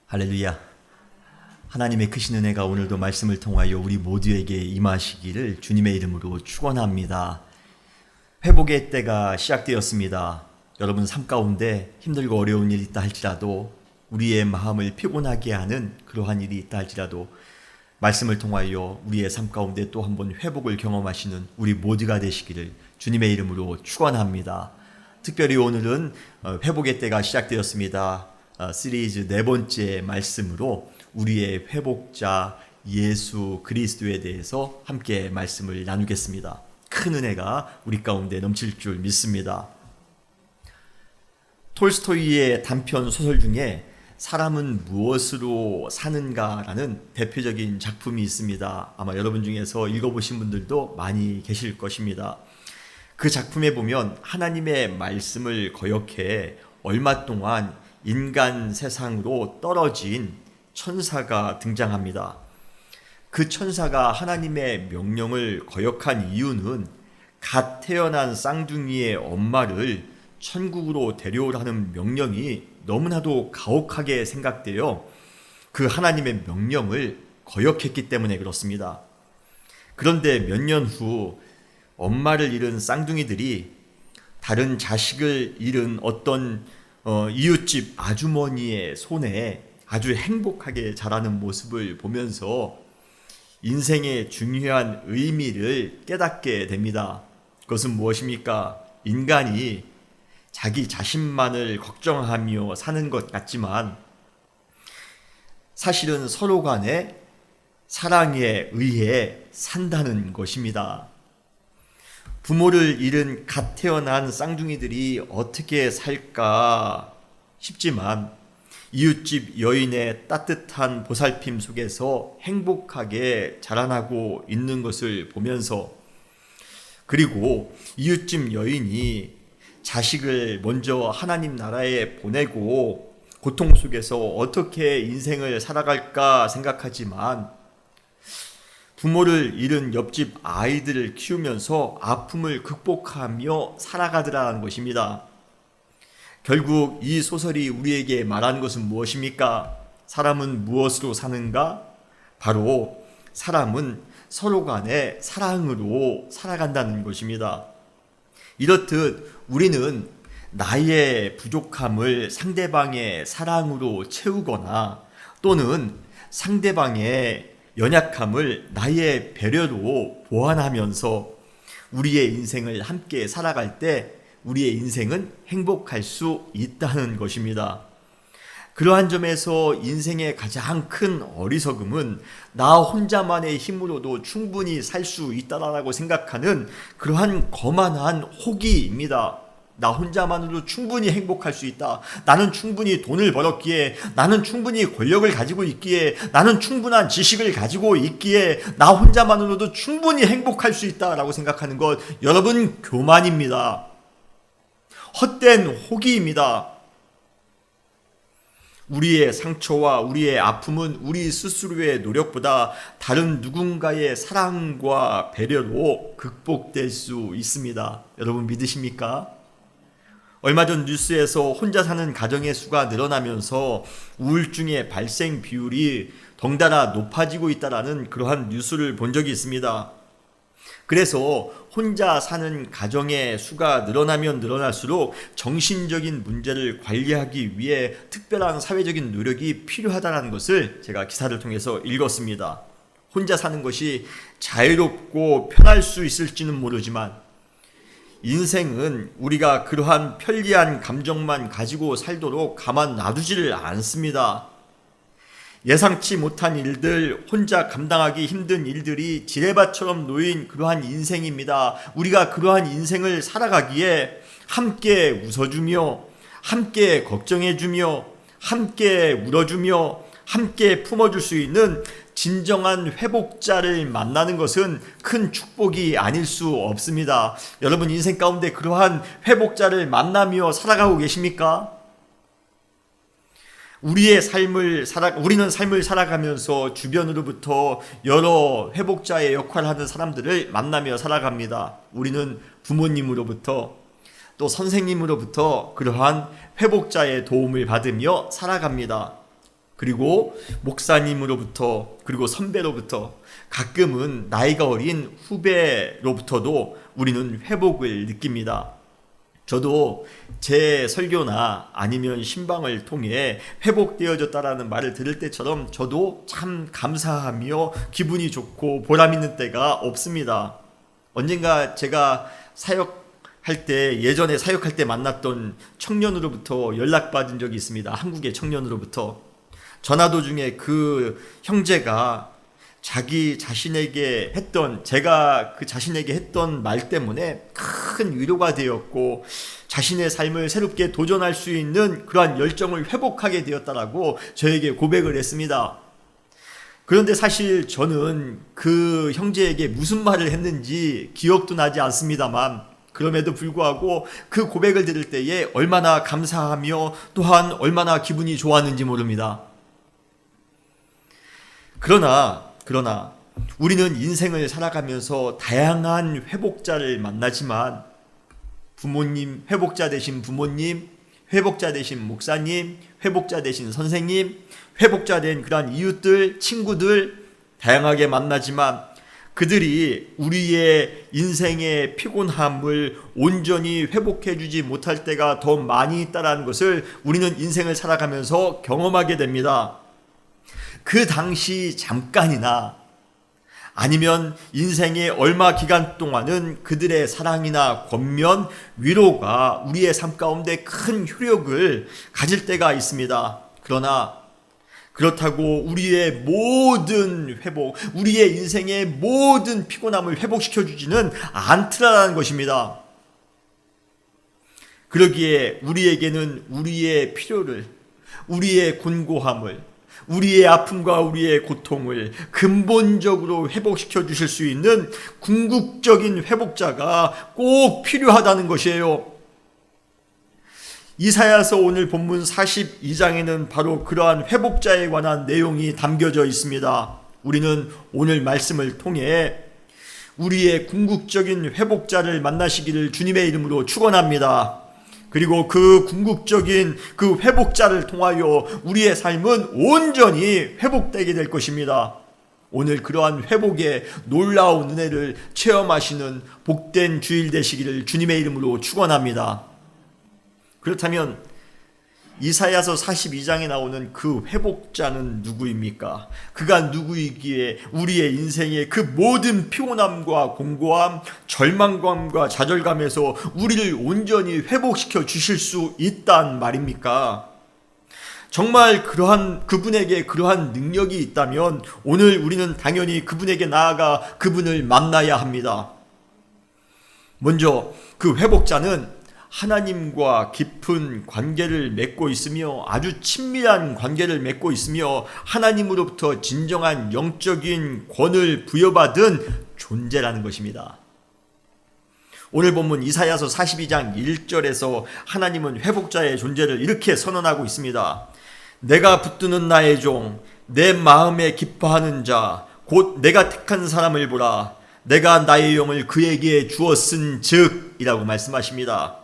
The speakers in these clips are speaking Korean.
할렐루야. 하나님의 크신 은혜가 오늘도 말씀을 통하여 우리 모두에게 임하시기를 주님의 이름으로 축원합니다. 회복의 때가 시작되었습니다. 여러분 삶 가운데 힘들고 어려운 일이 있다 할지라도, 우리의 마음을 피곤하게 하는 그러한 일이 있다 할지라도 말씀을 통하여 우리의 삶 가운데 또 한 번 회복을 경험하시는 우리 모두가 되시기를 주님의 이름으로 축원합니다. 특별히 오늘은 회복의 때가 시작되었습니다. 시리즈 네 번째 말씀으로 우리의 회복자 예수 그리스도에 대해서 함께 말씀을 나누겠습니다. 큰 은혜가 우리 가운데 넘칠 줄 믿습니다. 톨스토이의 단편 소설 중에 사람은 무엇으로 사는가라는 대표적인 작품이 있습니다. 아마 여러분 중에서 읽어보신 분들도 많이 계실 것입니다. 그 작품에 보면 하나님의 말씀을 거역해 얼마 동안 인간 세상으로 떨어진 천사가 등장합니다. 그 천사가 하나님의 명령을 거역한 이유는 갓 태어난 쌍둥이의 엄마를 천국으로 데려오라는 명령이 너무나도 가혹하게 생각되어 그 하나님의 명령을 거역했기 때문에 그렇습니다. 그런데 몇 년 후 엄마를 잃은 쌍둥이들이 다른 자식을 잃은 어떤 이웃집 아주머니의 손에 아주 행복하게 자라는 모습을 보면서 인생의 중요한 의미를 깨닫게 됩니다. 그것은 무엇입니까? 인간이 자기 자신만을 걱정하며 사는 것 같지만 사실은 서로 간의 사랑에 의해 산다는 것입니다. 부모를 잃은 갓 태어난 쌍둥이들이 어떻게 살까 싶지만 이웃집 여인의 따뜻한 보살핌 속에서 행복하게 자라나고 있는 것을 보면서, 그리고 이웃집 여인이 자식을 먼저 하나님 나라에 보내고 고통 속에서 어떻게 인생을 살아갈까 생각하지만 부모를 잃은 옆집 아이들을 키우면서 아픔을 극복하며 살아가더라는 것입니다. 결국 이 소설이 우리에게 말하는 것은 무엇입니까? 사람은 무엇으로 사는가? 바로 사람은 서로 간의 사랑으로 살아간다는 것입니다. 이렇듯 우리는 나의 부족함을 상대방의 사랑으로 채우거나 또는 상대방의 연약함을 나의 배려로 보완하면서 우리의 인생을 함께 살아갈 때 우리의 인생은 행복할 수 있다는 것입니다. 그러한 점에서 인생의 가장 큰 어리석음은 나 혼자만의 힘으로도 충분히 살 수 있다라고 생각하는 그러한 거만한 호기입니다. 나 혼자만으로 충분히 행복할 수 있다. 나는 충분히 돈을 벌었기에, 나는 충분히 권력을 가지고 있기에, 나는 충분한 지식을 가지고 있기에 나 혼자만으로도 충분히 행복할 수 있다라고 생각하는 것, 여러분 교만입니다. 헛된 호기입니다. 우리의 상처와 우리의 아픔은 우리 스스로의 노력보다 다른 누군가의 사랑과 배려로 극복될 수 있습니다. 여러분 믿으십니까? 얼마 전 뉴스에서 혼자 사는 가정의 수가 늘어나면서 우울증의 발생 비율이 덩달아 높아지고 있다는 그러한 뉴스를 본 적이 있습니다. 그래서 혼자 사는 가정의 수가 늘어나면 늘어날수록 정신적인 문제를 관리하기 위해 특별한 사회적인 노력이 필요하다는 것을 제가 기사를 통해서 읽었습니다. 혼자 사는 것이 자유롭고 편할 수 있을지는 모르지만 인생은 우리가 그러한 편리한 감정만 가지고 살도록 가만 놔두지를 않습니다. 예상치 못한 일들, 혼자 감당하기 힘든 일들이 지뢰밭처럼 놓인 그러한 인생입니다. 우리가 그러한 인생을 살아가기에 함께 웃어주며, 함께 걱정해주며, 함께 울어주며, 함께 품어줄 수 있는 진정한 회복자를 만나는 것은 큰 축복이 아닐 수 없습니다. 여러분 인생 가운데 그러한 회복자를 만나며 살아가고 계십니까? 우리는 삶을 살아가면서 주변으로부터 여러 회복자의 역할을 하는 사람들을 만나며 살아갑니다. 우리는 부모님으로부터 또 선생님으로부터 그러한 회복자의 도움을 받으며 살아갑니다. 그리고 목사님으로부터, 그리고 선배로부터, 가끔은 나이가 어린 후배로부터도 우리는 회복을 느낍니다. 저도 제 설교나 아니면 신방을 통해 회복되어졌다라는 말을 들을 때처럼 저도 참 감사하며 기분이 좋고 보람 있는 때가 없습니다. 언젠가 제가 예전에 사역할 때 만났던 청년으로부터 연락받은 적이 있습니다. 한국의 청년으로부터. 전화 도중에 그 형제가 제가 그 자신에게 했던 말 때문에 큰 위로가 되었고 자신의 삶을 새롭게 도전할 수 있는 그러한 열정을 회복하게 되었다라고 저에게 고백을 했습니다. 그런데 사실 저는 그 형제에게 무슨 말을 했는지 기억도 나지 않습니다만, 그럼에도 불구하고 그 고백을 들을 때에 얼마나 감사하며 또한 얼마나 기분이 좋았는지 모릅니다. 그러나 우리는 인생을 살아가면서 다양한 회복자를 만나지만 회복자 되신 부모님, 회복자 되신 목사님, 회복자 되신 선생님, 회복자 된 그러한 이웃들, 친구들 다양하게 만나지만 그들이 우리의 인생의 피곤함을 온전히 회복해 주지 못할 때가 더 많이 있다는 것을 우리는 인생을 살아가면서 경험하게 됩니다. 그 당시 잠깐이나 아니면 인생의 얼마 기간 동안은 그들의 사랑이나 권면, 위로가 우리의 삶 가운데 큰 효력을 가질 때가 있습니다. 그러나 그렇다고 우리의 모든 회복, 우리의 인생의 모든 피곤함을 회복시켜 주지는 않더라는 것입니다. 그러기에 우리에게는 우리의 필요를, 우리의 곤고함을, 우리의 아픔과 우리의 고통을 근본적으로 회복시켜 주실 수 있는 궁극적인 회복자가 꼭 필요하다는 것이에요. 이사야서 오늘 본문 42장에는 바로 그러한 회복자에 관한 내용이 담겨져 있습니다. 우리는 오늘 말씀을 통해 우리의 궁극적인 회복자를 만나시기를 주님의 이름으로 축원합니다. 그리고 그 궁극적인 그 회복자를 통하여 우리의 삶은 온전히 회복되게 될 것입니다. 오늘 그러한 회복의 놀라운 은혜를 체험하시는 복된 주일 되시기를 주님의 이름으로 축원합니다. 그렇다면 이사야서 42장에 나오는 그 회복자는 누구입니까? 그가 누구이기에 우리의 인생의 그 모든 피곤함과 공고함, 절망감과 좌절감에서 우리를 온전히 회복시켜 주실 수 있단 말입니까? 정말 그분에게 그러한 능력이 있다면 오늘 우리는 당연히 그분에게 나아가 그분을 만나야 합니다. 먼저 그 회복자는 하나님과 깊은 관계를 맺고 있으며 아주 친밀한 관계를 맺고 있으며 하나님으로부터 진정한 영적인 권을 부여받은 존재라는 것입니다. 오늘 본문 이사야서 42장 1절에서 하나님은 회복자의 존재를 이렇게 선언하고 있습니다. 내가 붙드는 나의 종, 내 마음에 기뻐하는 자, 곧 내가 택한 사람을 보라. 내가 나의 영을 그에게 주었은 즉 이라고 말씀하십니다.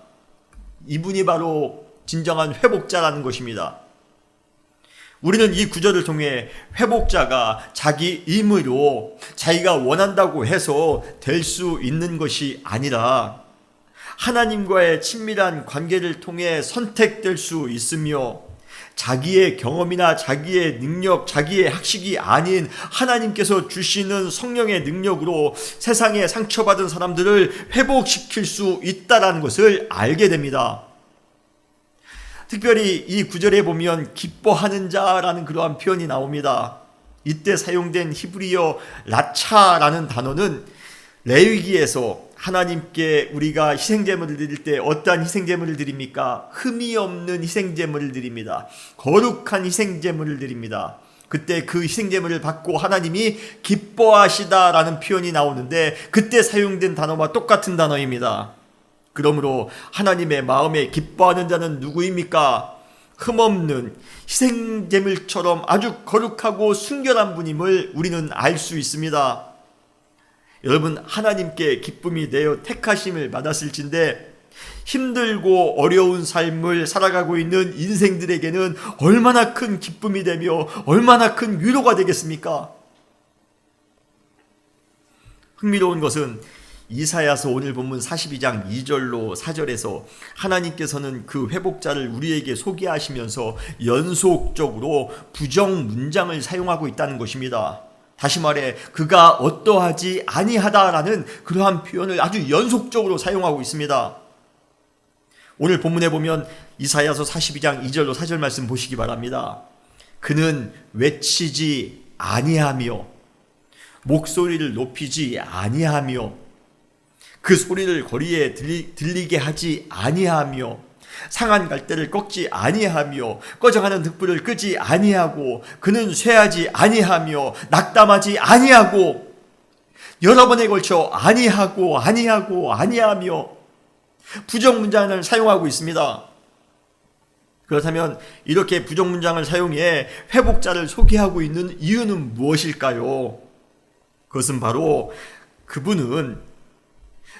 이분이 바로 진정한 회복자라는 것입니다. 우리는 이 구절을 통해 회복자가 자기 임의로 자기가 원한다고 해서 될 수 있는 것이 아니라 하나님과의 친밀한 관계를 통해 선택될 수 있으며 자기의 경험이나 자기의 능력, 자기의 학식이 아닌 하나님께서 주시는 성령의 능력으로 세상에 상처받은 사람들을 회복시킬 수 있다는 것을 알게 됩니다. 특별히 이 구절에 보면 기뻐하는 자라는 그러한 표현이 나옵니다. 이때 사용된 히브리어 라차라는 단어는 레위기에서 하나님께 우리가 희생제물을 드릴 때 어떠한 희생제물을 드립니까? 흠이 없는 희생제물을 드립니다. 거룩한 희생제물을 드립니다. 그때 그 희생제물을 받고 하나님이 기뻐하시다라는 표현이 나오는데 그때 사용된 단어와 똑같은 단어입니다. 그러므로 하나님의 마음에 기뻐하는 자는 누구입니까? 흠없는 희생제물처럼 아주 거룩하고 순결한 분임을 우리는 알 수 있습니다. 여러분, 하나님께 기쁨이 되어 택하심을 받았을진데 힘들고 어려운 삶을 살아가고 있는 인생들에게는 얼마나 큰 기쁨이 되며 얼마나 큰 위로가 되겠습니까? 흥미로운 것은 이사야서 오늘 본문 42장 2절로 4절에서 하나님께서는 그 회복자를 우리에게 소개하시면서 연속적으로 부정 문장을 사용하고 있다는 것입니다. 다시 말해 그가 어떠하지 아니하다라는 그러한 표현을 아주 연속적으로 사용하고 있습니다. 오늘 본문에 보면 이사야서 42장 2절로 4절 말씀 보시기 바랍니다. 그는 외치지 아니하며 목소리를 높이지 아니하며 그 소리를 거리에 들리게 하지 아니하며 상한 갈대를 꺾지 아니하며 꺼져가는 등불을 끄지 아니하고 그는 쇠하지 아니하며 낙담하지 아니하고 여러 번에 걸쳐 아니하며 부정문장을 사용하고 있습니다. 그렇다면 이렇게 부정문장을 사용해 회복자를 소개하고 있는 이유는 무엇일까요? 그것은 바로 그분은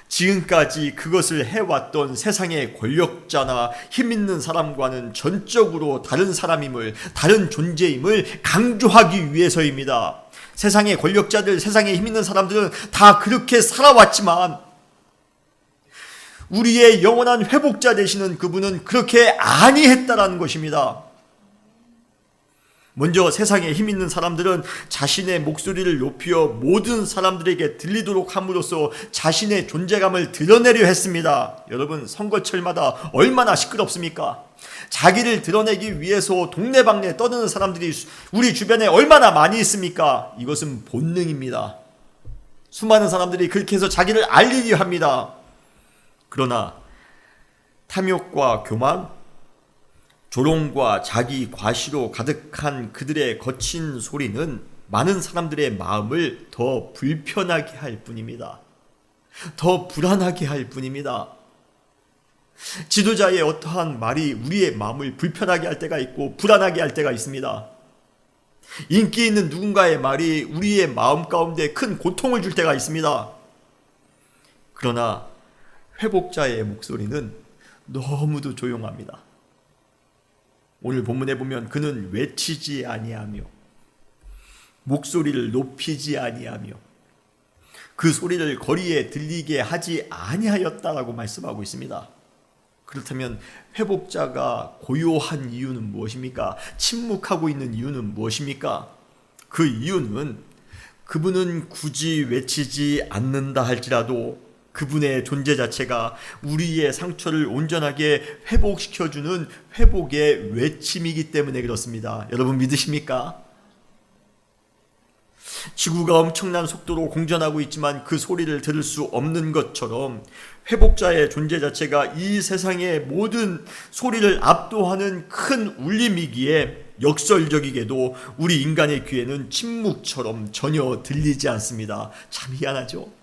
지금까지 그것을 해왔던 세상의 권력자나 힘있는 사람과는 전적으로 다른 사람임을, 다른 존재임을 강조하기 위해서입니다. 세상의 권력자들, 세상에 힘있는 사람들은 다 그렇게 살아왔지만 우리의 영원한 회복자 되시는 그분은 그렇게 아니했다라는 것입니다. 먼저 세상에 힘 있는 사람들은 자신의 목소리를 높여 모든 사람들에게 들리도록 함으로써 자신의 존재감을 드러내려 했습니다. 여러분, 선거철마다 얼마나 시끄럽습니까? 자기를 드러내기 위해서 동네방네 떠드는 사람들이 우리 주변에 얼마나 많이 있습니까? 이것은 본능입니다. 수많은 사람들이 그렇게 해서 자기를 알리려 합니다. 그러나 탐욕과 교만, 조롱과 자기 과시로 가득한 그들의 거친 소리는 많은 사람들의 마음을 더 불편하게 할 뿐입니다. 더 불안하게 할 뿐입니다. 지도자의 어떠한 말이 우리의 마음을 불편하게 할 때가 있고 불안하게 할 때가 있습니다. 인기 있는 누군가의 말이 우리의 마음 가운데 큰 고통을 줄 때가 있습니다. 그러나 회복자의 목소리는 너무도 조용합니다. 오늘 본문에 보면 그는 외치지 아니하며 목소리를 높이지 아니하며 그 소리를 거리에 들리게 하지 아니하였다라고 말씀하고 있습니다. 그렇다면 회복자가 고요한 이유는 무엇입니까? 침묵하고 있는 이유는 무엇입니까? 그 이유는 그분은 굳이 외치지 않는다 할지라도 그분의 존재 자체가 우리의 상처를 온전하게 회복시켜주는 회복의 외침이기 때문에 그렇습니다. 여러분 믿으십니까? 지구가 엄청난 속도로 공전하고 있지만 그 소리를 들을 수 없는 것처럼 회복자의 존재 자체가 이 세상의 모든 소리를 압도하는 큰 울림이기에 역설적이게도 우리 인간의 귀에는 침묵처럼 전혀 들리지 않습니다. 참 희한하죠?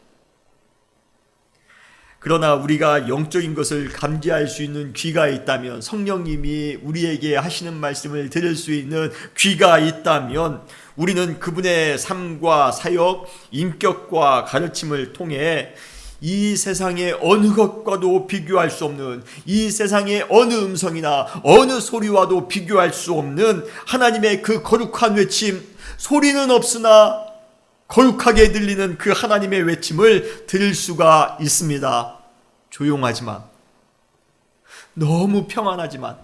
그러나 우리가 영적인 것을 감지할 수 있는 귀가 있다면, 성령님이 우리에게 하시는 말씀을 들을 수 있는 귀가 있다면 우리는 그분의 삶과 사역, 인격과 가르침을 통해 이 세상의 어느 것과도 비교할 수 없는, 이 세상의 어느 음성이나 어느 소리와도 비교할 수 없는 하나님의 그 거룩한 외침, 소리는 없으나 거룩하게 들리는 그 하나님의 외침을 들을 수가 있습니다. 조용하지만, 너무 평안하지만,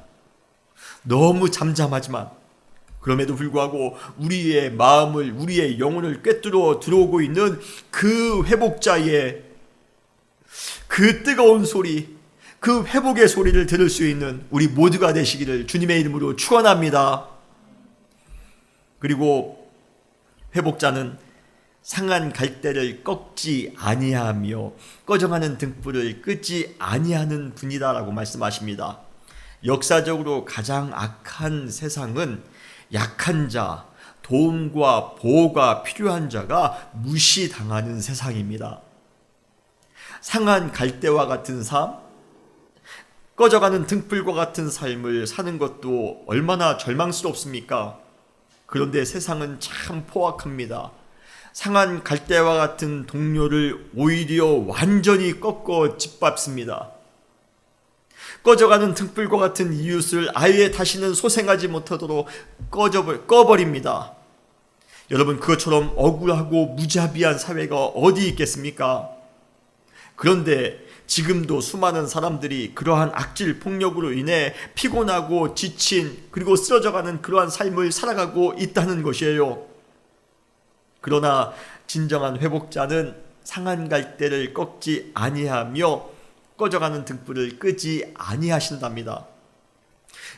너무 잠잠하지만, 그럼에도 불구하고 우리의 마음을, 우리의 영혼을 꿰뚫어 들어오고 있는 그 회복자의 그 뜨거운 소리, 그 회복의 소리를 들을 수 있는 우리 모두가 되시기를 주님의 이름으로 축원합니다. 그리고 회복자는 상한 갈대를 꺾지 아니하며 꺼져가는 등불을 끄지 아니하는 분이다라고 말씀하십니다. 역사적으로 가장 악한 세상은 약한 자, 도움과 보호가 필요한 자가 무시당하는 세상입니다. 상한 갈대와 같은 삶, 꺼져가는 등불과 같은 삶을 사는 것도 얼마나 절망스럽습니까? 그런데 세상은 참 포악합니다. 상한 갈대와 같은 동료를 오히려 완전히 꺾어 짓밟습니다. 꺼져가는 등불과 같은 이웃을 아예 다시는 소생하지 못하도록 꺼버립니다. 여러분, 그것처럼 억울하고 무자비한 사회가 어디 있겠습니까? 그런데 지금도 수많은 사람들이 그러한 악질 폭력으로 인해 피곤하고 지친 그리고 쓰러져가는 그러한 삶을 살아가고 있다는 것이에요. 그러나 진정한 회복자는 상한 갈대를 꺾지 아니하며 꺼져가는 등불을 끄지 아니하신답니다.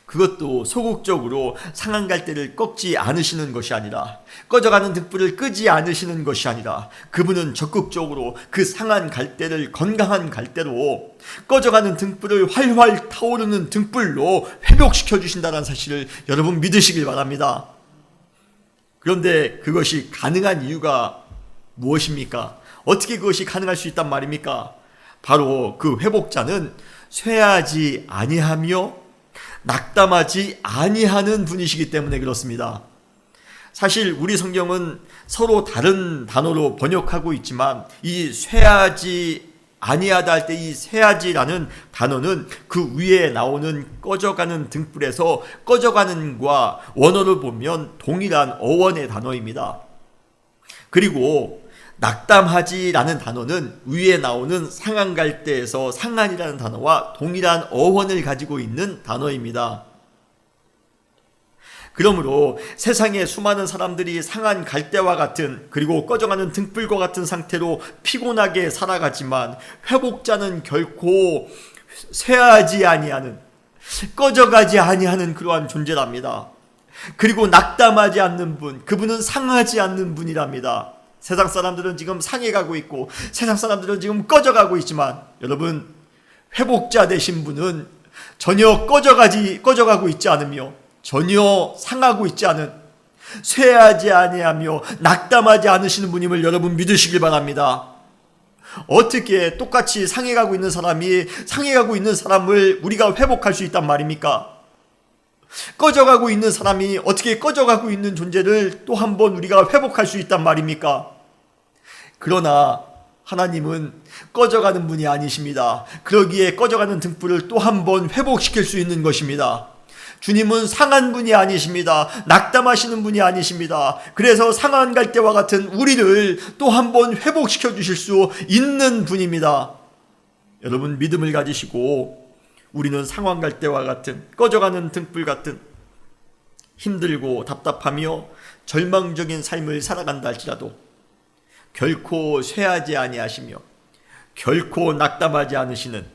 그것도 소극적으로 상한 갈대를 꺾지 않으시는 것이 아니라, 꺼져가는 등불을 끄지 않으시는 것이 아니라, 그분은 적극적으로 그 상한 갈대를 건강한 갈대로, 꺼져가는 등불을 활활 타오르는 등불로 회복시켜 주신다는 사실을 여러분 믿으시길 바랍니다. 그런데 그것이 가능한 이유가 무엇입니까? 어떻게 그것이 가능할 수 있단 말입니까? 바로 그 회복자는 쇠하지 아니하며 낙담하지 아니하는 분이시기 때문에 그렇습니다. 사실 우리 성경은 서로 다른 단어로 번역하고 있지만 이 쇠하지 아니하다 할 때 이 쇠하지라는 단어는 그 위에 나오는 꺼져가는 등불에서 꺼져가는과 원어를 보면 동일한 어원의 단어입니다. 그리고 낙담하지라는 단어는 위에 나오는 상한 갈대에서 상한이라는 단어와 동일한 어원을 가지고 있는 단어입니다. 그러므로 세상의 수많은 사람들이 상한 갈대와 같은 그리고 꺼져가는 등불과 같은 상태로 피곤하게 살아가지만 회복자는 결코 쇠하지 아니하는, 꺼져가지 아니하는 그러한 존재랍니다. 그리고 낙담하지 않는 분, 그분은 상하지 않는 분이랍니다. 세상 사람들은 지금 상해가고 있고 세상 사람들은 지금 꺼져가고 있지만 여러분, 회복자 되신 분은 전혀 꺼져가고 있지 않으며 전혀 상하고 있지 않은, 쇠하지 아니하며 낙담하지 않으시는 분임을 여러분 믿으시길 바랍니다. 어떻게 똑같이 상해가고 있는 사람이 상해가고 있는 사람을 우리가 회복할 수 있단 말입니까? 꺼져가고 있는 사람이 어떻게 꺼져가고 있는 존재를 또 한 번 우리가 회복할 수 있단 말입니까? 그러나 하나님은 꺼져가는 분이 아니십니다. 그러기에 꺼져가는 등불을 또 한 번 회복시킬 수 있는 것입니다. 주님은 상한 분이 아니십니다. 낙담하시는 분이 아니십니다. 그래서 상한 갈대와 같은 우리를 또 한 번 회복시켜 주실 수 있는 분입니다. 여러분, 믿음을 가지시고 우리는 상한 갈대와 같은, 꺼져가는 등불 같은 힘들고 답답하며 절망적인 삶을 살아간다 할지라도 결코 쇠하지 아니하시며 결코 낙담하지 않으시는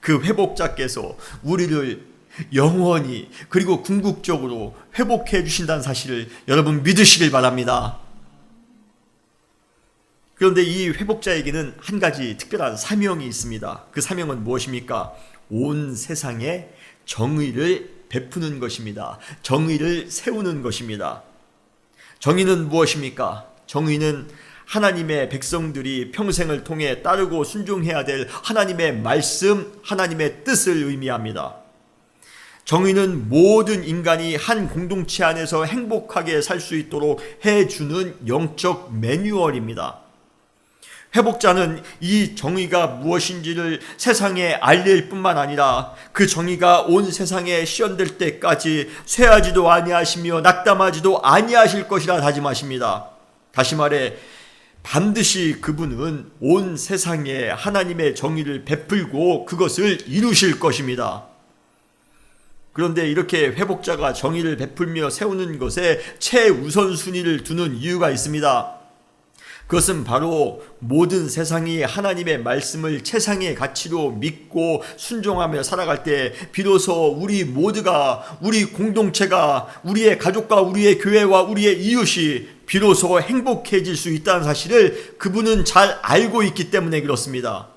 그 회복자께서 우리를 영원히 그리고 궁극적으로 회복해 주신다는 사실을 여러분 믿으시길 바랍니다. 그런데 이 회복자에게는 한 가지 특별한 사명이 있습니다. 그 사명은 무엇입니까? 온 세상에 정의를 베푸는 것입니다. 정의를 세우는 것입니다. 정의는 무엇입니까? 정의는 하나님의 백성들이 평생을 통해 따르고 순종해야 될 하나님의 말씀, 하나님의 뜻을 의미합니다. 정의는 모든 인간이 한 공동체 안에서 행복하게 살 수 있도록 해주는 영적 매뉴얼입니다. 회복자는 이 정의가 무엇인지를 세상에 알릴 뿐만 아니라 그 정의가 온 세상에 시연될 때까지 쇠하지도 아니하시며 낙담하지도 아니하실 것이라 다짐하십니다. 다시 말해 반드시 그분은 온 세상에 하나님의 정의를 베풀고 그것을 이루실 것입니다. 그런데 이렇게 회복자가 정의를 베풀며 세우는 것에 최우선순위를 두는 이유가 있습니다. 그것은 바로 모든 세상이 하나님의 말씀을 최상의 가치로 믿고 순종하며 살아갈 때 비로소 우리 모두가, 우리 공동체가, 우리의 가족과 우리의 교회와 우리의 이웃이 비로소 행복해질 수 있다는 사실을 그분은 잘 알고 있기 때문에 그렇습니다.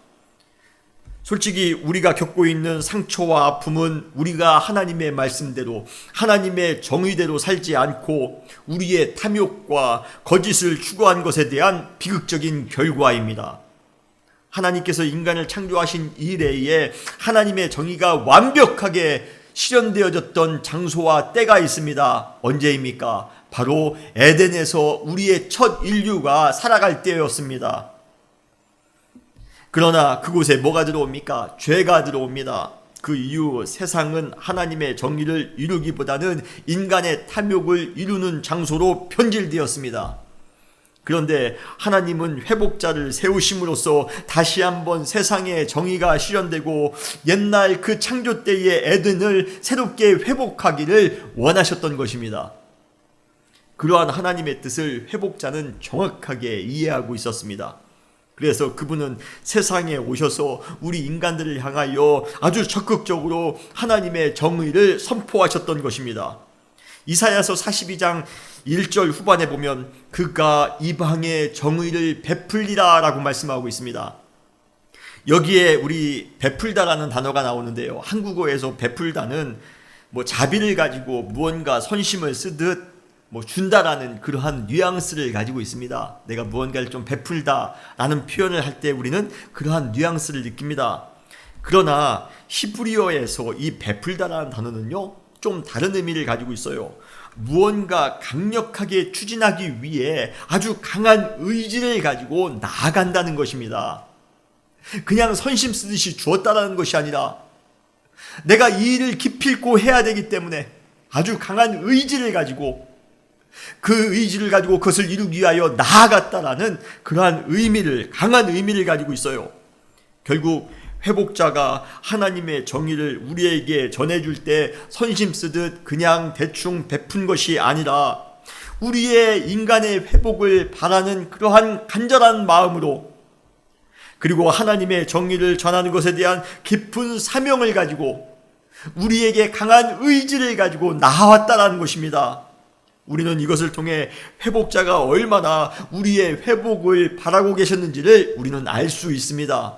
솔직히 우리가 겪고 있는 상처와 아픔은 우리가 하나님의 말씀대로, 하나님의 정의대로 살지 않고 우리의 탐욕과 거짓을 추구한 것에 대한 비극적인 결과입니다. 하나님께서 인간을 창조하신 이래에 하나님의 정의가 완벽하게 실현되어졌던 장소와 때가 있습니다. 언제입니까? 바로 에덴에서 우리의 첫 인류가 살아갈 때였습니다. 그러나 그곳에 뭐가 들어옵니까? 죄가 들어옵니다. 그 이후 세상은 하나님의 정의를 이루기보다는 인간의 탐욕을 이루는 장소로 변질되었습니다. 그런데 하나님은 회복자를 세우심으로써 다시 한번 세상의 정의가 실현되고 옛날 그 창조 때의 에덴을 새롭게 회복하기를 원하셨던 것입니다. 그러한 하나님의 뜻을 회복자는 정확하게 이해하고 있었습니다. 그래서 그분은 세상에 오셔서 우리 인간들을 향하여 아주 적극적으로 하나님의 정의를 선포하셨던 것입니다. 이사야서 42장 1절 후반에 보면 그가 이방의 정의를 베풀리라 라고 말씀하고 있습니다. 여기에 우리 베풀다라는 단어가 나오는데요. 한국어에서 베풀다는 자비를 가지고 무언가 선심을 쓰듯 준다라는 그러한 뉘앙스를 가지고 있습니다. 내가 무언가를 좀 베풀다 라는 표현을 할 때 우리는 그러한 뉘앙스를 느낍니다. 그러나 히브리어에서 이 베풀다라는 단어는요, 좀 다른 의미를 가지고 있어요. 무언가 강력하게 추진하기 위해 아주 강한 의지를 가지고 나아간다는 것입니다. 그냥 선심 쓰듯이 주었다라는 것이 아니라 내가 이 일을 기필코 해야 되기 때문에 아주 강한 의지를 가지고 그 의지를 가지고 그것을 이루기 위하여 나아갔다라는 그러한 의미를, 강한 의미를 가지고 있어요. 결국 회복자가 하나님의 정의를 우리에게 전해줄 때 선심 쓰듯 그냥 대충 베푼 것이 아니라 우리의 인간의 회복을 바라는 그러한 간절한 마음으로, 그리고 하나님의 정의를 전하는 것에 대한 깊은 사명을 가지고 우리에게 강한 의지를 가지고 나왔다라는 것입니다. 우리는 이것을 통해 회복자가 얼마나 우리의 회복을 바라고 계셨는지를 우리는 알 수 있습니다.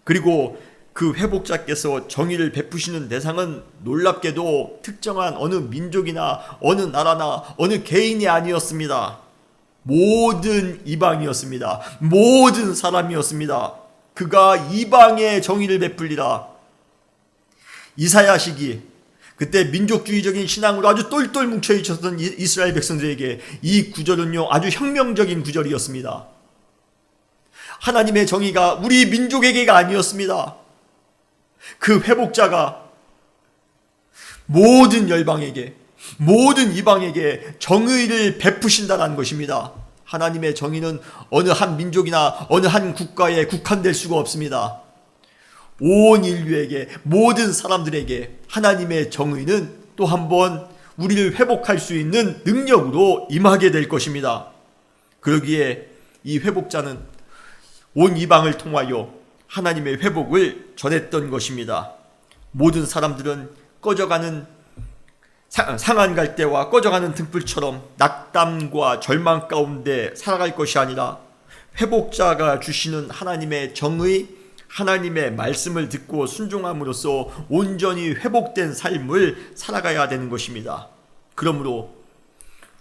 그리고 그 회복자께서 정의를 베푸시는 대상은 놀랍게도 특정한 어느 민족이나 어느 나라나 어느 개인이 아니었습니다. 모든 이방이었습니다. 모든 사람이었습니다. 그가 이방의 정의를 베풀리라. 이사야 시기, 그때 민족주의적인 신앙으로 아주 똘똘 뭉쳐 있었던 이스라엘 백성들에게 이 구절은요, 아주 혁명적인 구절이었습니다. 하나님의 정의가 우리 민족에게가 아니었습니다. 그 회복자가 모든 열방에게, 모든 이방에게 정의를 베푸신다는 것입니다. 하나님의 정의는 어느 한 민족이나 어느 한 국가에 국한될 수가 없습니다. 온 인류에게, 모든 사람들에게 하나님의 정의는 또 한번 우리를 회복할 수 있는 능력으로 임하게 될 것입니다. 그러기에 이 회복자는 온 이방을 통하여 하나님의 회복을 전했던 것입니다. 모든 사람들은 꺼져가는 상한 갈대와 꺼져가는 등불처럼 낙담과 절망 가운데 살아갈 것이 아니라 회복자가 주시는 하나님의 정의, 하나님의 말씀을 듣고 순종함으로써 온전히 회복된 삶을 살아가야 되는 것입니다. 그러므로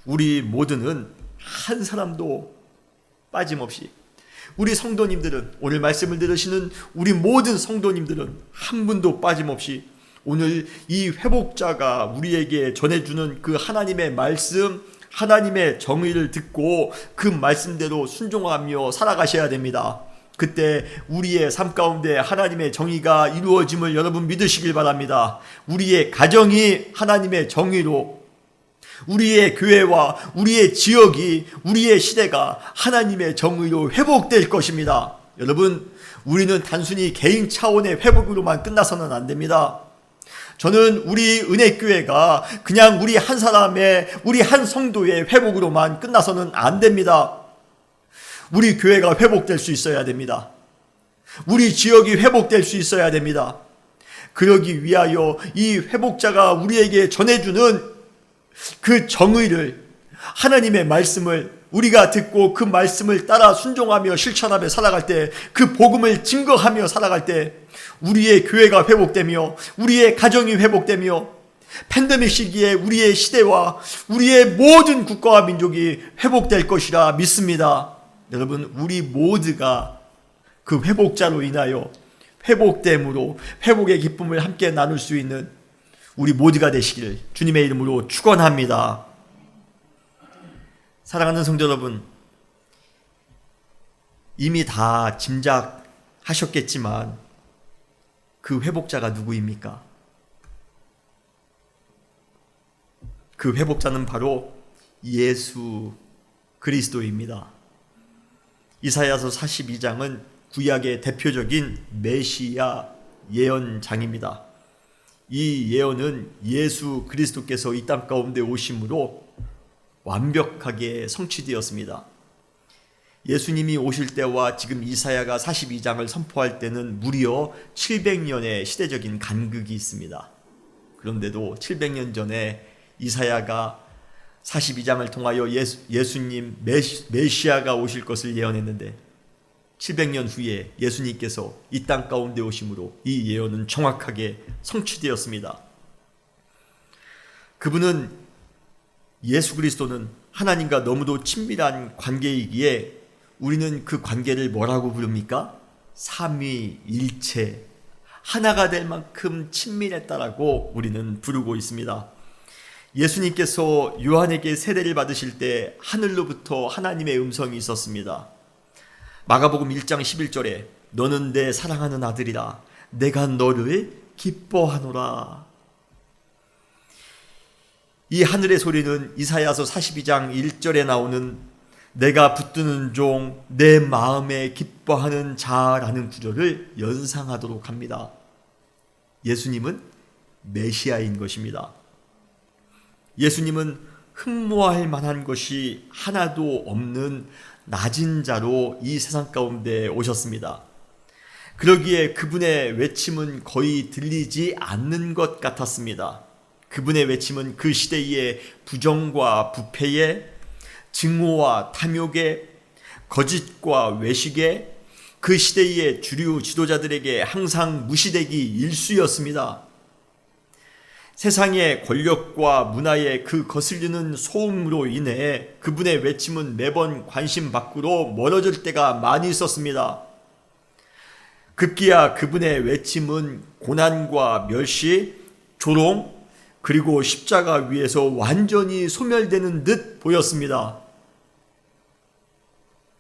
우리 모두는 한 사람도 빠짐없이, 우리 성도님들은, 오늘 말씀을 들으시는 우리 모든 성도님들은 한 분도 빠짐없이 오늘 이 회복자가 우리에게 전해주는 그 하나님의 말씀, 하나님의 정의를 듣고 그 말씀대로 순종하며 살아가셔야 됩니다. 그때 우리의 삶 가운데 하나님의 정의가 이루어짐을 여러분 믿으시길 바랍니다. 우리의 가정이 하나님의 정의로, 우리의 교회와 우리의 지역이, 우리의 시대가 하나님의 정의로 회복될 것입니다. 여러분, 우리는 단순히 개인 차원의 회복으로만 끝나서는 안 됩니다. 저는 우리 은혜교회가 그냥 우리 한 사람의, 우리 한 성도의 회복으로만 끝나서는 안 됩니다. 우리 교회가 회복될 수 있어야 됩니다. 우리 지역이 회복될 수 있어야 됩니다. 그러기 위하여 이 회복자가 우리에게 전해주는 그 정의를, 하나님의 말씀을 우리가 듣고 그 말씀을 따라 순종하며 실천하며 살아갈 때, 그 복음을 증거하며 살아갈 때 우리의 교회가 회복되며 우리의 가정이 회복되며 팬데믹 시기에 우리의 시대와 우리의 모든 국가와 민족이 회복될 것이라 믿습니다. 여러분, 우리 모두가 그 회복자로 인하여 회복됨으로 회복의 기쁨을 함께 나눌 수 있는 우리 모두가 되시기를 주님의 이름으로 축원합니다. 사랑하는 성도 여러분, 이미 다 짐작하셨겠지만 그 회복자가 누구입니까? 그 회복자는 바로 예수 그리스도입니다. 이사야서 42장은 구약의 대표적인 메시아 예언장입니다. 이 예언은 예수 그리스도께서 이 땅 가운데 오심으로 완벽하게 성취되었습니다. 예수님이 오실 때와 지금 이사야가 42장을 선포할 때는 무려 700년의 시대적인 간극이 있습니다. 그런데도 700년 전에 이사야가 42장을 통하여 예수님 메시아가 오실 것을 예언했는데 700년 후에 예수님께서 이 땅 가운데 오심으로 이 예언은 정확하게 성취되었습니다. 그분은 예수 그리스도는 하나님과 너무도 친밀한 관계이기에 우리는 그 관계를 뭐라고 부릅니까? 삼위일체, 하나가 될 만큼 친밀했다라고 우리는 부르고 있습니다. 예수님께서 요한에게 세례를 받으실 때 하늘로부터 하나님의 음성이 있었습니다. 마가복음 1장 11절에 너는 내 사랑하는 아들이라 내가 너를 기뻐하노라. 이 하늘의 소리는 이사야서 42장 1절에 나오는 내가 붙드는 종 내 마음에 기뻐하는 자라는 구절을 연상하도록 합니다. 예수님은 메시아인 것입니다. 예수님은 흠모할 만한 것이 하나도 없는 낮은 자로 이 세상 가운데 오셨습니다. 그러기에 그분의 외침은 거의 들리지 않는 것 같았습니다. 그분의 외침은 그 시대의 부정과 부패에, 증오와 탐욕에, 거짓과 외식에, 그 시대의 주류 지도자들에게 항상 무시되기 일쑤였습니다. 세상의 권력과 문화의 그 거슬리는 소음으로 인해 그분의 외침은 매번 관심 밖으로 멀어질 때가 많이 있었습니다. 급기야 그분의 외침은 고난과 멸시, 조롱, 그리고 십자가 위에서 완전히 소멸되는 듯 보였습니다.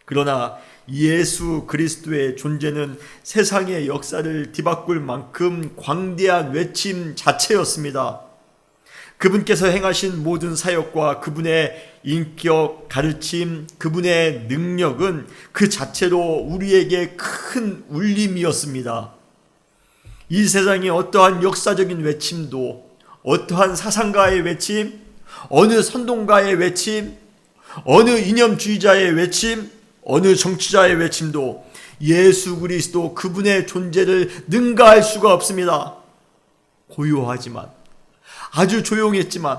그러나 예수 그리스도의 존재는 세상의 역사를 뒤바꿀 만큼 광대한 외침 자체였습니다. 그분께서 행하신 모든 사역과 그분의 인격, 가르침, 그분의 능력은 그 자체로 우리에게 큰 울림이었습니다. 이 세상의 어떠한 역사적인 외침도, 어떠한 사상가의 외침, 어느 선동가의 외침, 어느 이념주의자의 외침, 어느 정치자의 외침도 예수 그리스도 그분의 존재를 능가할 수가 없습니다. 고요하지만, 아주 조용했지만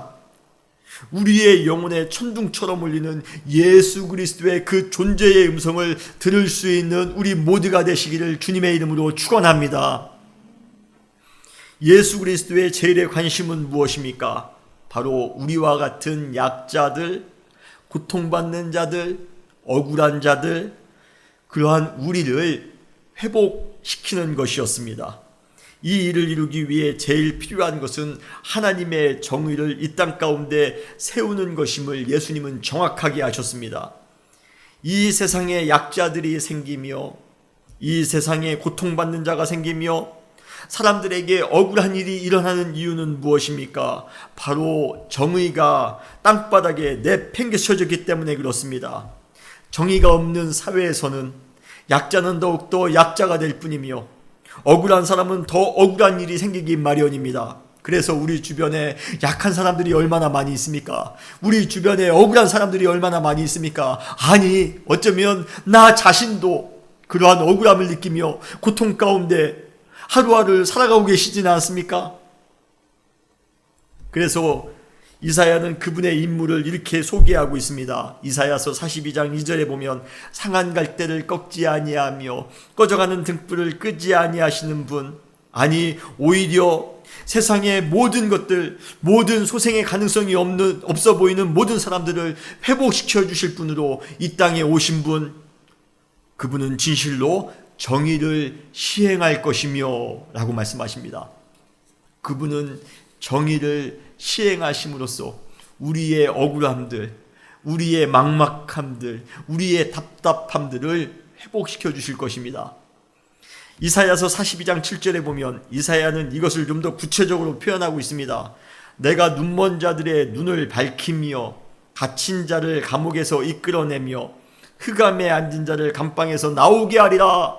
우리의 영혼에 천둥처럼 울리는 예수 그리스도의 그 존재의 음성을 들을 수 있는 우리 모두가 되시기를 주님의 이름으로 축원합니다. 예수 그리스도의 제일의 관심은 무엇입니까? 바로 우리와 같은 약자들, 고통받는 자들, 억울한 자들, 그러한 우리를 회복시키는 것이었습니다. 이 일을 이루기 위해 제일 필요한 것은 하나님의 정의를 이 땅 가운데 세우는 것임을 예수님은 정확하게 아셨습니다. 이 세상에 약자들이 생기며 이 세상에 고통받는 자가 생기며 사람들에게 억울한 일이 일어나는 이유는 무엇입니까? 바로 정의가 땅바닥에 내팽개쳐졌기 때문에 그렇습니다. 정의가 없는 사회에서는 약자는 더욱더 약자가 될 뿐이며 억울한 사람은 더 억울한 일이 생기기 마련입니다. 그래서 우리 주변에 약한 사람들이 얼마나 많이 있습니까? 우리 주변에 억울한 사람들이 얼마나 많이 있습니까? 아니, 어쩌면 나 자신도 그러한 억울함을 느끼며 고통 가운데 하루하루를 살아가고 계시지는 않습니까? 그래서 이사야는 그분의 인물을 이렇게 소개하고 있습니다. 이사야서 42장 2절에 보면 상한 갈대를 꺾지 아니하며 꺼져가는 등불을 끄지 아니하시는 분, 아니 오히려 세상의 모든 것들, 모든 소생의 가능성이 없어 보이는 모든 사람들을 회복시켜 주실 분으로 이 땅에 오신 분, 그분은 진실로 정의를 시행할 것이며 라고 말씀하십니다. 그분은 정의를 시행하심으로써 우리의 억울함들, 우리의 막막함들, 우리의 답답함들을 회복시켜 주실 것입니다. 이사야서 42장 7절에 보면 이사야는 이것을 좀 더 구체적으로 표현하고 있습니다. 내가 눈먼 자들의 눈을 밝히며 갇힌 자를 감옥에서 이끌어내며 흑암에 앉은 자를 감방에서 나오게 하리라.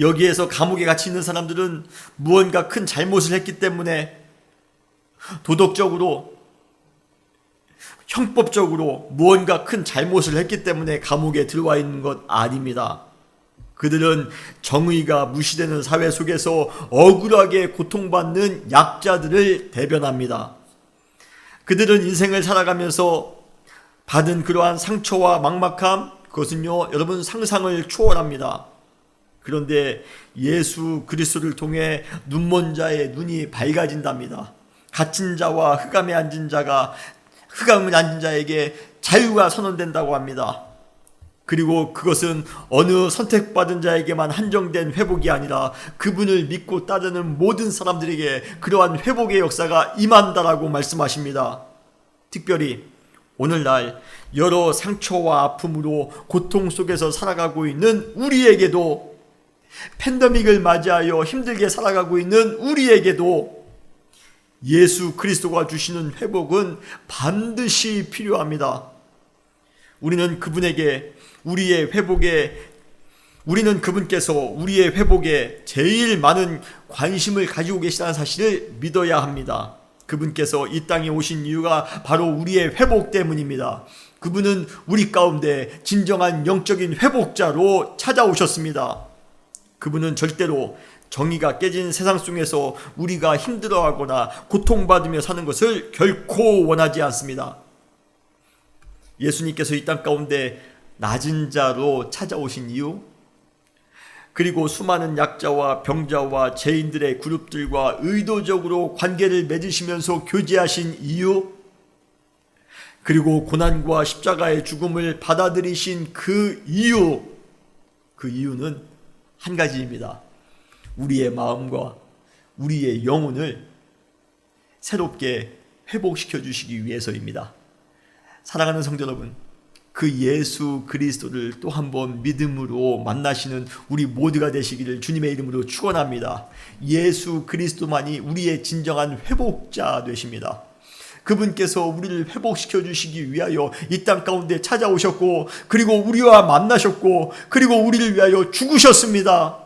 여기에서 감옥에 갇혀 있는 사람들은 무언가 큰 잘못을 했기 때문에 도덕적으로, 형법적으로 무언가 큰 잘못을 했기 때문에 감옥에 들어와 있는 것 아닙니다. 그들은 정의가 무시되는 사회 속에서 억울하게 고통받는 약자들을 대변합니다. 그들은 인생을 살아가면서 받은 그러한 상처와 막막함, 그것은요, 여러분 상상을 초월합니다. 그런데 예수 그리스도를 통해 눈먼 자의 눈이 밝아진답니다. 갇힌 자와 흑암에 앉은 자에게 자유가 선언된다고 합니다. 그리고 그것은 어느 선택받은 자에게만 한정된 회복이 아니라 그분을 믿고 따르는 모든 사람들에게 그러한 회복의 역사가 임한다라고 말씀하십니다. 특별히 오늘날 여러 상처와 아픔으로 고통 속에서 살아가고 있는 우리에게도, 팬데믹을 맞이하여 힘들게 살아가고 있는 우리에게도 예수 그리스도가 주시는 회복은 반드시 필요합니다. 우리는 그분께서 우리의 회복에 제일 많은 관심을 가지고 계시다는 사실을 믿어야 합니다. 그분께서 이 땅에 오신 이유가 바로 우리의 회복 때문입니다. 그분은 우리 가운데 진정한 영적인 회복자로 찾아오셨습니다. 그분은 절대로 정의가 깨진 세상 속에서 우리가 힘들어하거나 고통받으며 사는 것을 결코 원하지 않습니다. 예수님께서 이 땅 가운데 낮은 자로 찾아오신 이유, 그리고 수많은 약자와 병자와 죄인들의 그룹들과 의도적으로 관계를 맺으시면서 교제하신 이유, 그리고 고난과 십자가의 죽음을 받아들이신 그 이유는 한 가지입니다. 우리의 마음과 우리의 영혼을 새롭게 회복시켜 주시기 위해서입니다. 사랑하는 성도 여러분, 그 예수 그리스도를 또 한 번 믿음으로 만나시는 우리 모두가 되시기를 주님의 이름으로 축원합니다. 예수 그리스도만이 우리의 진정한 회복자 되십니다. 그분께서 우리를 회복시켜 주시기 위하여 이 땅 가운데 찾아오셨고, 그리고 우리와 만나셨고, 그리고 우리를 위하여 죽으셨습니다.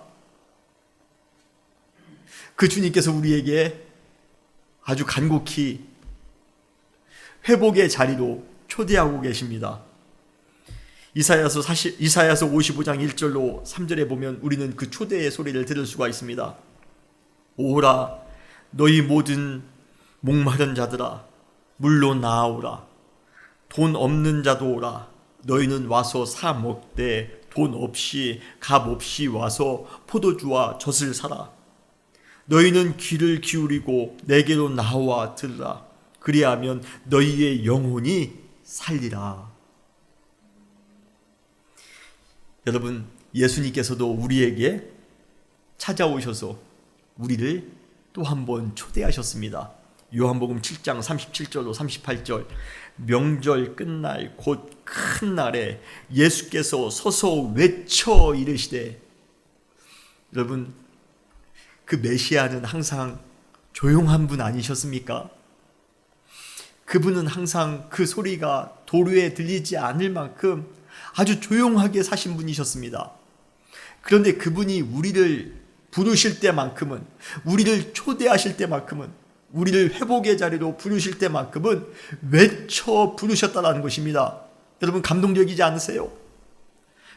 그 주님께서 우리에게 아주 간곡히 회복의 자리로 초대하고 계십니다. 이사야서 55장 1절로 3절에 보면 우리는 그 초대의 소리를 들을 수가 있습니다. 오라, 너희 모든 목마른 자들아, 물로 나아오라. 돈 없는 자도 오라. 너희는 와서 사 먹되 돈 없이 값 없이 와서 포도주와 젖을 사라. 너희는 귀를 기울이고 내게로 나와 들으라. 그리하면 너희의 영혼이 살리라. 여러분, 예수님께서도 우리에게 찾아오셔서 우리를 또 한 번 초대하셨습니다. 요한복음 7장 37절로 38절, 명절 끝날 곧 큰 날에 예수께서 서서 외쳐 이르시되, 여러분, 그 메시아는 항상 조용한 분 아니셨습니까? 그분은 항상 그 소리가 도로에 들리지 않을 만큼 아주 조용하게 사신 분이셨습니다. 그런데 그분이 우리를 부르실 때만큼은, 우리를 초대하실 때만큼은, 우리를 회복의 자리로 부르실 때만큼은 외쳐 부르셨다는 것입니다. 여러분, 감동적이지 않으세요?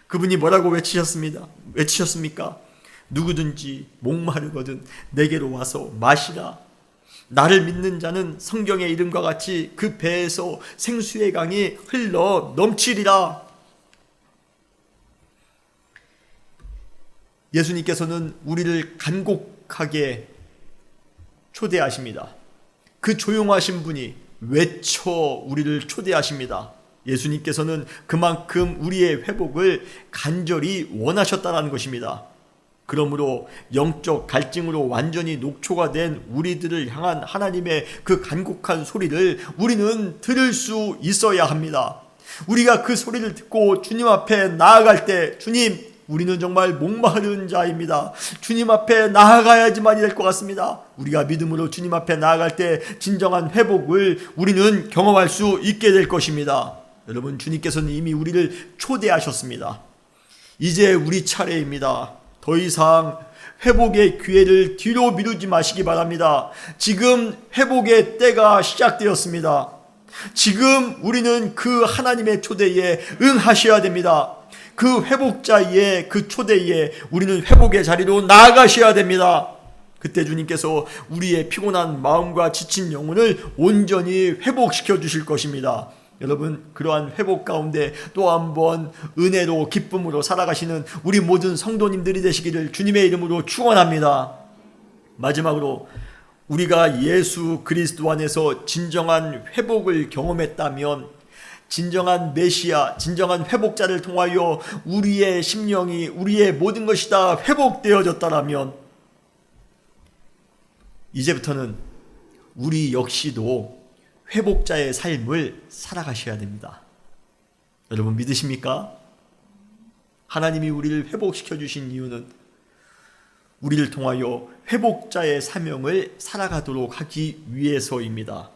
그분이 뭐라고 외치셨습니까? 누구든지 목마르거든 내게로 와서 마시라. 나를 믿는 자는 성경의 이름과 같이 그 배에서 생수의 강이 흘러 넘치리라. 예수님께서는 우리를 간곡하게 초대하십니다. 그 조용하신 분이 외쳐 우리를 초대하십니다. 예수님께서는 그만큼 우리의 회복을 간절히 원하셨다는 것입니다. 그러므로 영적 갈증으로 완전히 녹초가 된 우리들을 향한 하나님의 그 간곡한 소리를 우리는 들을 수 있어야 합니다. 우리가 그 소리를 듣고 주님 앞에 나아갈 때, 주님, 우리는 정말 목마른 자입니다. 주님 앞에 나아가야지만이 될 것 같습니다. 우리가 믿음으로 주님 앞에 나아갈 때 진정한 회복을 우리는 경험할 수 있게 될 것입니다. 여러분, 주님께서는 이미 우리를 초대하셨습니다. 이제 우리 차례입니다. 더 이상 회복의 기회를 뒤로 미루지 마시기 바랍니다. 지금 회복의 때가 시작되었습니다. 지금 우리는 그 하나님의 초대에 응하셔야 됩니다. 그 회복자의 그 초대에 우리는 회복의 자리로 나아가셔야 됩니다. 그때 주님께서 우리의 피곤한 마음과 지친 영혼을 온전히 회복시켜 주실 것입니다. 여러분, 그러한 회복 가운데 또 한번 은혜로 기쁨으로 살아가시는 우리 모든 성도님들이 되시기를 주님의 이름으로 축원합니다. 마지막으로 우리가 예수 그리스도 안에서 진정한 회복을 경험했다면, 진정한 메시아, 진정한 회복자를 통하여 우리의 심령이, 우리의 모든 것이 다 회복되어졌다라면, 이제부터는 우리 역시도 회복자의 삶을 살아가셔야 됩니다. 여러분, 믿으십니까? 하나님이 우리를 회복시켜 주신 이유는 우리를 통하여 회복자의 사명을 살아가도록 하기 위해서입니다.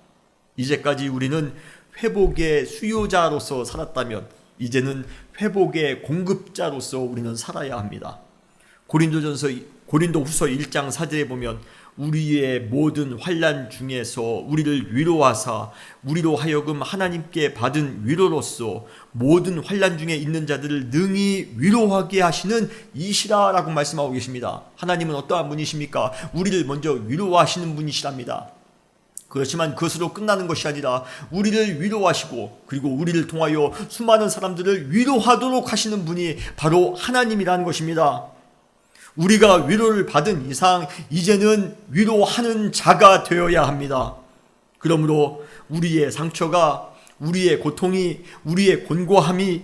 이제까지 우리는 회복의 수요자로서 살았다면 이제는 회복의 공급자로서 우리는 살아야 합니다. 고린도후서 1장 4절에 보면 우리의 모든 환난 중에서 우리를 위로하사 우리로 하여금 하나님께 받은 위로로서 모든 환난 중에 있는 자들을 능히 위로하게 하시는 이시라라고 말씀하고 계십니다. 하나님은 어떠한 분이십니까? 우리를 먼저 위로하시는 분이시랍니다. 그렇지만 그것으로 끝나는 것이 아니라 우리를 위로하시고 그리고 우리를 통하여 수많은 사람들을 위로하도록 하시는 분이 바로 하나님이라는 것입니다. 우리가 위로를 받은 이상 이제는 위로하는 자가 되어야 합니다. 그러므로 우리의 상처가, 우리의 고통이, 우리의 곤고함이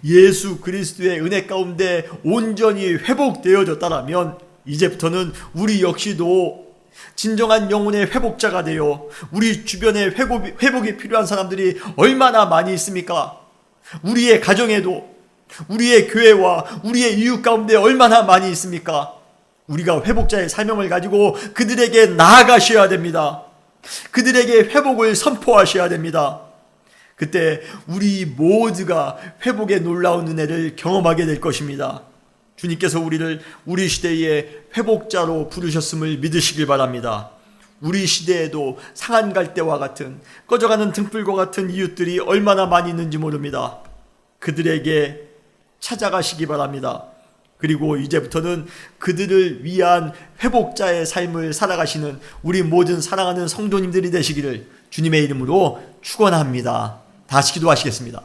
예수 그리스도의 은혜 가운데 온전히 회복되어졌다면 이제부터는 우리 역시도 진정한 영혼의 회복자가 되어 우리 주변에 회복이 필요한 사람들이 얼마나 많이 있습니까? 우리의 가정에도, 우리의 교회와 우리의 이웃 가운데 얼마나 많이 있습니까? 우리가 회복자의 사명을 가지고 그들에게 나아가셔야 됩니다. 그들에게 회복을 선포하셔야 됩니다. 그때 우리 모두가 회복의 놀라운 은혜를 경험하게 될 것입니다. 주님께서 우리를 우리 시대의 회복자로 부르셨음을 믿으시길 바랍니다. 우리 시대에도 상한 갈대와 같은, 꺼져가는 등불과 같은 이웃들이 얼마나 많이 있는지 모릅니다. 그들에게 찾아가시기 바랍니다. 그리고 이제부터는 그들을 위한 회복자의 삶을 살아가시는 우리 모든 사랑하는 성도님들이 되시기를 주님의 이름으로 축원합니다. 다시 기도하시겠습니다.